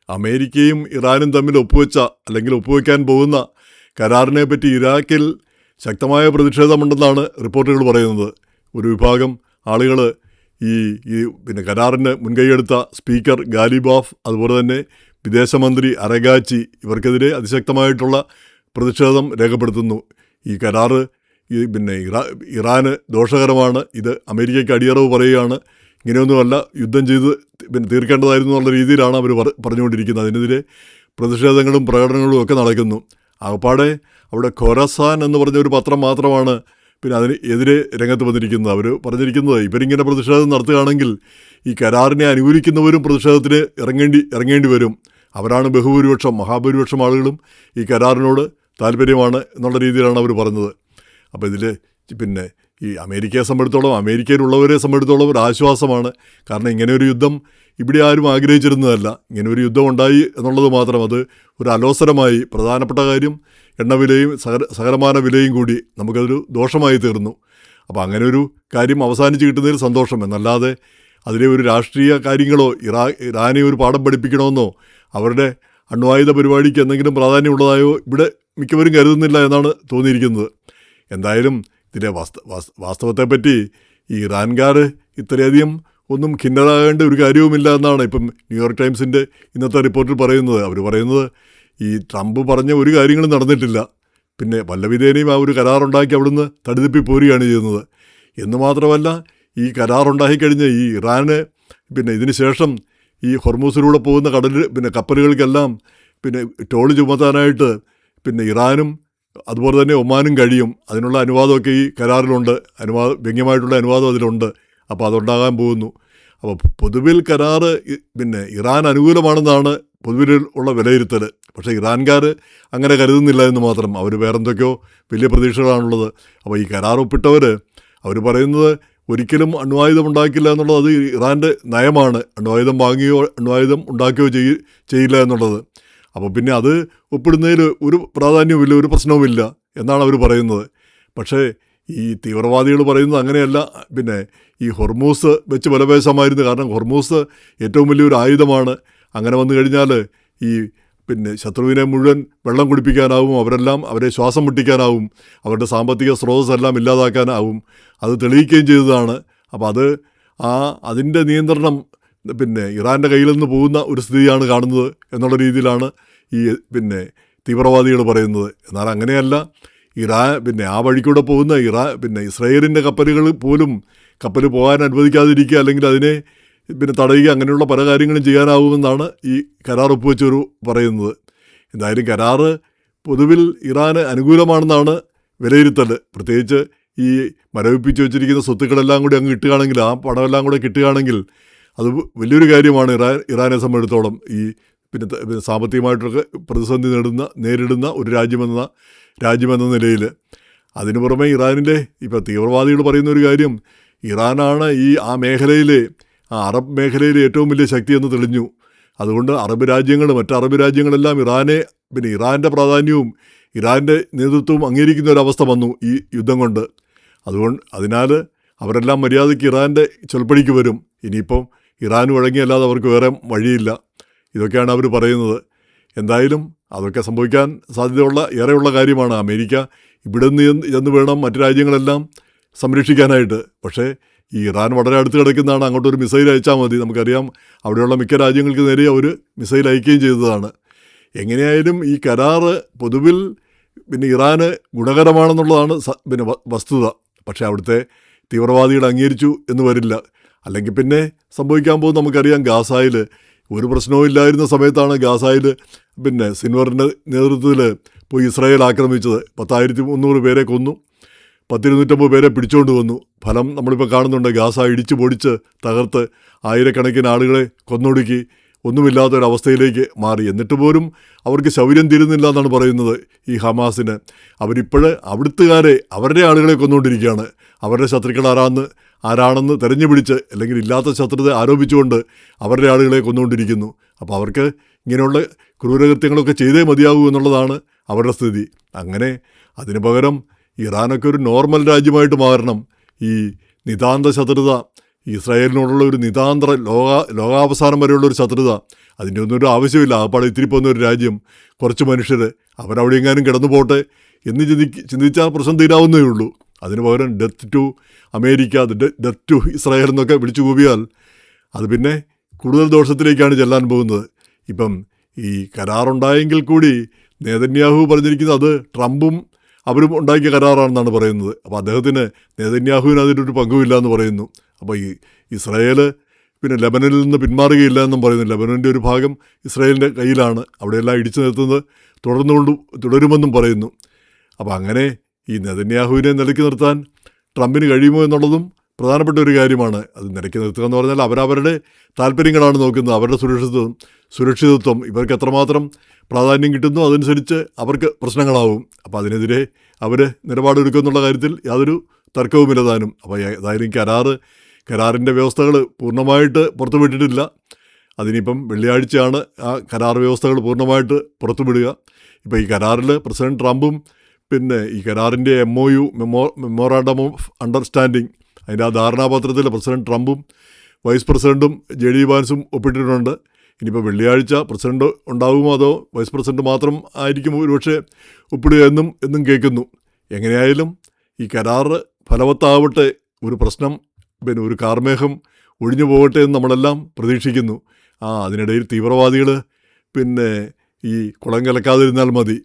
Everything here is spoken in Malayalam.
അമേരിക്കയും ഇറാനും തമ്മിൽ ഒപ്പുവെച്ച അല്ലെങ്കിൽ ഒപ്പുവെക്കാൻ പോകുന്ന കരാറിനെ പറ്റി ഇറാഖിൽ ശക്തമായ പ്രതിഷേധമുണ്ടെന്നാണ് റിപ്പോർട്ടുകൾ പറയുന്നത്. ഒരു വിഭാഗം ആളുകൾ ഈ കരാറിന് മുൻകൈയെടുത്ത സ്പീക്കർ ഗാലിബാഫ്, അതുപോലെ തന്നെ വിദേശമന്ത്രി അരഗാച്ചി, ഇവർക്കെതിരെ അതിശക്തമായിട്ടുള്ള പ്രതിഷേധം രേഖപ്പെടുത്തുന്നു. ഈ കരാറ് ഇറാന് ദോഷകരമാണ്, ഇത് അമേരിക്കയ്ക്ക് അടിയറവ് പറയുകയാണ്, ഇങ്ങനെയൊന്നുമല്ല, യുദ്ധം ചെയ്ത് തീർക്കേണ്ടതായിരുന്നു എന്നുള്ള രീതിയിലാണ് അവർ പറഞ്ഞുകൊണ്ടിരിക്കുന്നത്. അതിനെതിരെ പ്രതിഷേധങ്ങളും പ്രകടനങ്ങളും ഒക്കെ നടക്കുന്നു. ആകപ്പാടെ അവിടെ ഖൊറസാൻ എന്ന് പറഞ്ഞ ഒരു പത്രം മാത്രമാണ് അതിന് എതിരെ രംഗത്ത് വന്നിരിക്കുന്നത്. അവർ പറഞ്ഞിരിക്കുന്നത് ഇവരിങ്ങനെ പ്രതിഷേധം നടത്തുകയാണെങ്കിൽ ഈ കരാറിനെ അനുകൂലിക്കുന്നവരും പ്രതിഷേധത്തിന് ഇറങ്ങേണ്ടി വരും. അവരാണ് മഹാഭൂരിപക്ഷം ആളുകളും ഈ കരാറിനോട് താല്പര്യമാണ് എന്നുള്ള രീതിയിലാണ് അവർ പറഞ്ഞത്. അപ്പോൾ ഇതിൽ ഈ അമേരിക്കയെ സംബന്ധിച്ചിടത്തോളം, അമേരിക്കയിലുള്ളവരെ സംബന്ധിച്ചിടത്തോളം ഒരു ആശ്വാസമാണ്. കാരണം ഇങ്ങനെയൊരു യുദ്ധം ഇവിടെ ആരും ആഗ്രഹിച്ചിരുന്നതല്ല. ഇങ്ങനെയൊരു യുദ്ധം ഉണ്ടായി എന്നുള്ളത് മാത്രം അത് ഒരു അലോസരമായി. പ്രധാനപ്പെട്ട കാര്യം എണ്ണവിലയും സകലമാന വിലയും കൂടി നമുക്കതൊരു ദോഷമായി തീർന്നു. അപ്പോൾ അങ്ങനെ ഒരു കാര്യം അവസാനിച്ച് കിട്ടുന്നതിൽ സന്തോഷം എന്നല്ലാതെ അതിലെ ഒരു രാഷ്ട്രീയ കാര്യങ്ങളോ ഇറാനെ ഒരു പാഠം പഠിപ്പിക്കണമെന്നോ അവരുടെ അണ്വായുധ പരിപാടിക്ക് എന്തെങ്കിലും പ്രാധാന്യമുള്ളതായോ ഇവിടെ മിക്കവരും കരുതുന്നില്ല എന്നാണ് തോന്നിയിരിക്കുന്നത്. എന്തായാലും ഇതിൻ്റെ വാസ്തവത്തെപ്പറ്റി ഈ ഇറാൻകാർ ഇത്രയധികം ഒന്നും ഖിന്നരാകേണ്ട ഒരു കാര്യവുമില്ല എന്നാണ് ഇപ്പം ന്യൂയോർക്ക് ടൈംസിൻ്റെ ഇന്നത്തെ റിപ്പോർട്ടിൽ പറയുന്നത്. അവർ പറയുന്നത് ഈ ട്രംപ് പറഞ്ഞ ഒരു കാര്യങ്ങളും നടന്നിട്ടില്ല, വല്ലവിധേനയും ആ ഒരു കരാറുണ്ടാക്കി അവിടുന്ന് തടിതപ്പി പോരുകയാണ് ചെയ്യുന്നത്. എന്ന് മാത്രമല്ല, ഈ കരാറുണ്ടാക്കിക്കഴിഞ്ഞ് ഈ ഇറാന് ഇതിന് ശേഷം ഈ ഹൊർമൂസിലൂടെ പോകുന്ന കപ്പലുകൾക്കെല്ലാം ടോൾ ചുമത്താനായിട്ട് ഇറാനും അതുപോലെ തന്നെ ഒമാനും കഴിയും. അതിനുള്ള അനുവാദമൊക്കെ ഈ കരാറിലുണ്ട്, വ്യംഗ്യമായിട്ടുള്ള അനുവാദം അതിലുണ്ട്. അപ്പോൾ അതുണ്ടാകാൻ പോകുന്നു. അപ്പോൾ പൊതുവിൽ കരാറ് ഇറാൻ അനുകൂലമാണെന്നാണ് പൊതുവിൽ ഉള്ള വിലയിരുത്തൽ. പക്ഷേ ഇറാൻകാർ അങ്ങനെ കരുതുന്നില്ല എന്ന് മാത്രം. അവർ വേറെന്തൊക്കെയോ വലിയ പ്രതീക്ഷകളാണുള്ളത്. അപ്പോൾ ഈ കരാർ ഒപ്പിട്ടവർ അവർ പറയുന്നത് ഒരിക്കലും അണ്വായുധം ഉണ്ടാക്കില്ല എന്നുള്ളത് അത് ഇറാൻ്റെ നയമാണ്. അണ്വായുധം വാങ്ങിയോ അണ്വായുധം ഉണ്ടാക്കുകയോ ചെയ്യില്ല എന്നുള്ളത്. അപ്പോൾ അത് ഒപ്പിടുന്നതിൽ ഒരു പ്രാധാന്യവുമില്ല, ഒരു പ്രശ്നവുമില്ല എന്നാണ് അവർ പറയുന്നത്. പക്ഷേ ഈ തീവ്രവാദികൾ പറയുന്നത് അങ്ങനെയല്ല. ഈ ഹൊർമൂസ് വെച്ച് ബലപേശമായിരുന്നു. കാരണം ഹൊർമൂസ് ഏറ്റവും വലിയൊരു ആയുധമാണ്. അങ്ങനെ വന്നു കഴിഞ്ഞാൽ ഈ ശത്രുവിനെ മുഴുവൻ വെള്ളം കുടിപ്പിക്കാനാവും, അവരെ ശ്വാസം മുട്ടിക്കാനാവും, അവരുടെ സാമ്പത്തിക സ്രോതസ്സെല്ലാം ഇല്ലാതാക്കാനാവും. അത് തെളിയിക്കുകയും ചെയ്തതാണ്. അപ്പോൾ അതിൻ്റെ നിയന്ത്രണം ഇറാൻ്റെ കയ്യിൽ നിന്ന് പോകുന്ന ഒരു സ്ഥിതിയാണ് കാണുന്നത് എന്നുള്ള രീതിയിലാണ് ഈ തീവ്രവാദികൾ പറയുന്നത്. എന്നാൽ അങ്ങനെയല്ല. ആ വഴിക്കൂടെ പോകുന്ന ഇസ്രായേലിൻ്റെ കപ്പലുകൾ പോലും കപ്പൽ പോകാൻ അനുവദിക്കാതിരിക്കുക, അല്ലെങ്കിൽ അതിനെ തടയുക, അങ്ങനെയുള്ള പല കാര്യങ്ങളും ചെയ്യാനാവുമെന്നാണ് ഈ കരാർ ഒപ്പുവെച്ചവർ പറയുന്നത്. എന്തായാലും കരാറ് പൊതുവിൽ ഇറാന് അനുകൂലമാണെന്നാണ് വിലയിരുത്തൽ. പ്രത്യേകിച്ച് ഈ മരവിപ്പിച്ച് വെച്ചിരിക്കുന്ന സ്വത്തുക്കളെല്ലാം കൂടി അങ്ങ് കിട്ടുകയാണെങ്കിൽ, ആ പണമെല്ലാം കൂടെ കിട്ടുകയാണെങ്കിൽ അത് വലിയൊരു കാര്യമാണ് ഇറാനെ സംബന്ധിച്ചിടത്തോളം. ഈ സാമ്പത്തികമായിട്ടൊക്കെ പ്രതിസന്ധി നേരിടുന്ന ഒരു രാജ്യമെന്ന നിലയിൽ. അതിനു പുറമെ ഇറാനിലെ ഇപ്പോൾ തീവ്രവാദികൾ പറയുന്ന ഒരു കാര്യം, ഇറാനാണ് ആ അറബ് മേഖലയിലെ ഏറ്റവും വലിയ ശക്തിയെന്ന് തെളിഞ്ഞു. അതുകൊണ്ട് മറ്റ് അറബ് രാജ്യങ്ങളെല്ലാം ഇറാൻ്റെ പ്രാധാന്യവും ഇറാൻ്റെ നേതൃത്വവും അംഗീകരിക്കുന്ന ഒരവസ്ഥ വന്നു ഈ യുദ്ധം കൊണ്ട്. അതിനാൽ അവരെല്ലാം മര്യാദയ്ക്ക് ഇറാൻ്റെ ചൊൽപ്പടിക്ക് വരും. ഇനിയിപ്പം ഇറാൻ വഴങ്ങിയല്ലാതെ അവർക്ക് വേറെ വഴിയില്ല. ഇതൊക്കെയാണ് അവർ പറയുന്നത്. എന്തായാലും അതൊക്കെ സംഭവിക്കാൻ ഏറെയുള്ള കാര്യമാണ്. അമേരിക്ക ഇവിടെ നിന്ന് ചെന്ന് വേണം മറ്റു രാജ്യങ്ങളെല്ലാം സംരക്ഷിക്കാനായിട്ട്. പക്ഷേ ഈ ഇറാൻ വളരെ അടുത്ത് കിടക്കുന്നതാണ്. അങ്ങോട്ടൊരു മിസൈൽ അയച്ചാൽ മതി. നമുക്കറിയാം അവിടെയുള്ള മിക്ക രാജ്യങ്ങൾക്ക് നേരെ അവർ മിസൈൽ അയക്കുകയും ചെയ്തതാണ്. എങ്ങനെയായാലും ഈ കരാറ് പൊതുവിൽ ഇറാന് ഗുണകരമാണെന്നുള്ളതാണ് വസ്തുത. പക്ഷേ അവിടുത്തെ തീവ്രവാദികൾ അംഗീകരിച്ചു എന്ന് വരില്ല. അല്ലെങ്കിൽ സംഭവിക്കാൻ പോകുന്നത് നമുക്കറിയാം. ഗാസയിൽ ഒരു പ്രശ്നവും ഇല്ലായിരുന്ന സമയത്താണ് ഗാസയിൽ സിൻവറിൻ്റെ നേതൃത്വത്തിൽ പോയി ഇസ്രായേൽ ആക്രമിച്ചത്. 10,300 പേരെ കൊന്നു, 250 പേരെ പിടിച്ചുകൊണ്ട് വന്നു. ഫലം നമ്മളിപ്പോൾ കാണുന്നുണ്ട്. ഗാസ ഇടിച്ച് പൊടിച്ച് തകർത്ത് ആയിരക്കണക്കിന് ആളുകളെ കൊന്നൊടുക്കി ഒന്നുമില്ലാത്തൊരവസ്ഥയിലേക്ക് മാറി. എന്നിട്ട് പോലും അവർക്ക് ശൗര്യം തീരുന്നില്ല എന്നാണ് പറയുന്നത് ഈ ഹമാസിന്. അവരുടെ ആളുകളെ കൊന്നുകൊണ്ടിരിക്കുകയാണ്. അവരുടെ ശത്രുക്കൾ ആരാണെന്ന് തെരഞ്ഞുപിടിച്ച്, അല്ലെങ്കിൽ ഇല്ലാത്ത ശത്രുത ആരോപിച്ചുകൊണ്ട് അവരുടെ ആളുകളെ കൊന്നുകൊണ്ടിരിക്കുന്നു. അപ്പോൾ അവർക്ക് ഇങ്ങനെയുള്ള ക്രൂരകൃത്യങ്ങളൊക്കെ ചെയ്തേ മതിയാകൂ എന്നുള്ളതാണ് അവരുടെ സ്ഥിതി. അങ്ങനെ അതിനു പകരം ഇറാനൊക്കെ ഒരു നോർമൽ രാജ്യമായിട്ട് മാറണം. ഈ നിതാന്ത ശത്രുത ഇസ്രായേലിനോടുള്ള ഒരു നിതാന്ത ലോകാവസാനം വരെയുള്ള ഒരു ശത്രുത, അതിൻ്റെ ഒന്നും ഒരു ആവശ്യമില്ല. ആപ്പാടെ ഇത്തിരി പോകുന്ന ഒരു രാജ്യം, കുറച്ച് മനുഷ്യർ, അവരവിടെ എങ്ങാനും കിടന്നു പോട്ടെ എന്ന് ചിന്തിച്ചാൽ പ്രശ്നം തീരാവുന്നേ ഉള്ളൂ. അതിന് പകരം death to America, death to Israel എന്നൊക്കെ വിളിച്ചു കൂവിയാൽ അത് പിന്നെ കൂടുതൽ ദോഷത്തിലേക്കാണ് ചെല്ലാൻ പോകുന്നത്. ഇപ്പം ഈ കരാറുണ്ടായെങ്കിൽ കൂടി നെതന്യാഹു പറഞ്ഞിരിക്കുന്നത് അത് ട്രംപും അവരും ഉണ്ടാക്കിയ കരാറാണെന്നാണ് പറയുന്നത്. അപ്പോൾ നെതന്യാഹുവിന് അതിലൊരു പങ്കുമില്ല എന്ന് പറയുന്നു. അപ്പോൾ ഈ ഇസ്രായേൽ പിന്നെ ലെബനനിൽ നിന്ന് പിന്മാറുകയില്ല എന്നും പറയുന്നു. ലെബനൻ്റെ ഒരു ഭാഗം ഇസ്രായേലിൻ്റെ കയ്യിലാണ്, അവിടെയെല്ലാം ഇടിച്ചു നിർത്തുന്നത് തുടരുമെന്നും പറയുന്നു. അപ്പോൾ അങ്ങനെ ഈ നെതന്യാഹുവിനെ നിലയ്ക്ക് നിർത്താൻ ട്രംപിന് കഴിയുമോ എന്നുള്ളതും പ്രധാനപ്പെട്ട ഒരു കാര്യമാണ്. അത് നിലയ്ക്ക് നിർത്തുക എന്ന് പറഞ്ഞാൽ അവരവരുടെ താല്പര്യങ്ങളാണ് നോക്കുന്നത്, അവരുടെ സുരക്ഷിതത്വം ഇവർക്ക് എത്രമാത്രം പ്രാധാന്യം കിട്ടുന്നു അതനുസരിച്ച് അവർക്ക് പ്രശ്നങ്ങളാവും. അപ്പോൾ അതിനെതിരെ അവർ നിലപാടെടുക്കുമെന്നുള്ള കാര്യത്തിൽ യാതൊരു തർക്കവുമില്ല താനും. അപ്പോൾ ഏതായാലും കരാറിൻ്റെ വ്യവസ്ഥകൾ പൂർണ്ണമായിട്ട് പുറത്തുവിട്ടിട്ടില്ല. അതിനിപ്പം വെള്ളിയാഴ്ചയാണ് ആ കരാർ വ്യവസ്ഥകൾ പൂർണ്ണമായിട്ട് പുറത്തുവിടുക. ഇപ്പോൾ ഈ കരാറിൽ പ്രസിഡന്റ് ട്രംപും പിന്നെ ഈ കരാറിൻ്റെ MOU മെമ്മോറാണ്ടം ഓഫ് അണ്ടർസ്റ്റാൻഡിങ്, അതിൻ്റെ ആ ധാരണാപത്രത്തിൽ പ്രസിഡന്റ് ട്രംപും വൈസ് പ്രസിഡൻറ്റും JD വാൻസും ഒപ്പിട്ടിട്ടുണ്ട്. ഇനിയിപ്പോൾ വെള്ളിയാഴ്ച പ്രസിഡന്റ് ഉണ്ടാകുമോ അതോ വൈസ് പ്രസിഡന്റ് മാത്രം ആയിരിക്കും ഒരുപക്ഷെ ഒപ്പിടുക എന്നും കേൾക്കുന്നു. എങ്ങനെയായാലും ഈ കരാർ ഫലവത്താവട്ടെ, ഒരു പ്രശ്നം പിന്നെ ഒരു കാർമേഘം ഒഴിഞ്ഞു പോകട്ടെ എന്ന് നമ്മളെല്ലാം പ്രതീക്ഷിക്കുന്നു. അതിനിടയിൽ തീവ്രവാദികൾ പിന്നെ ഈ കുളം കലക്കാതിരുന്നാൽ മതി.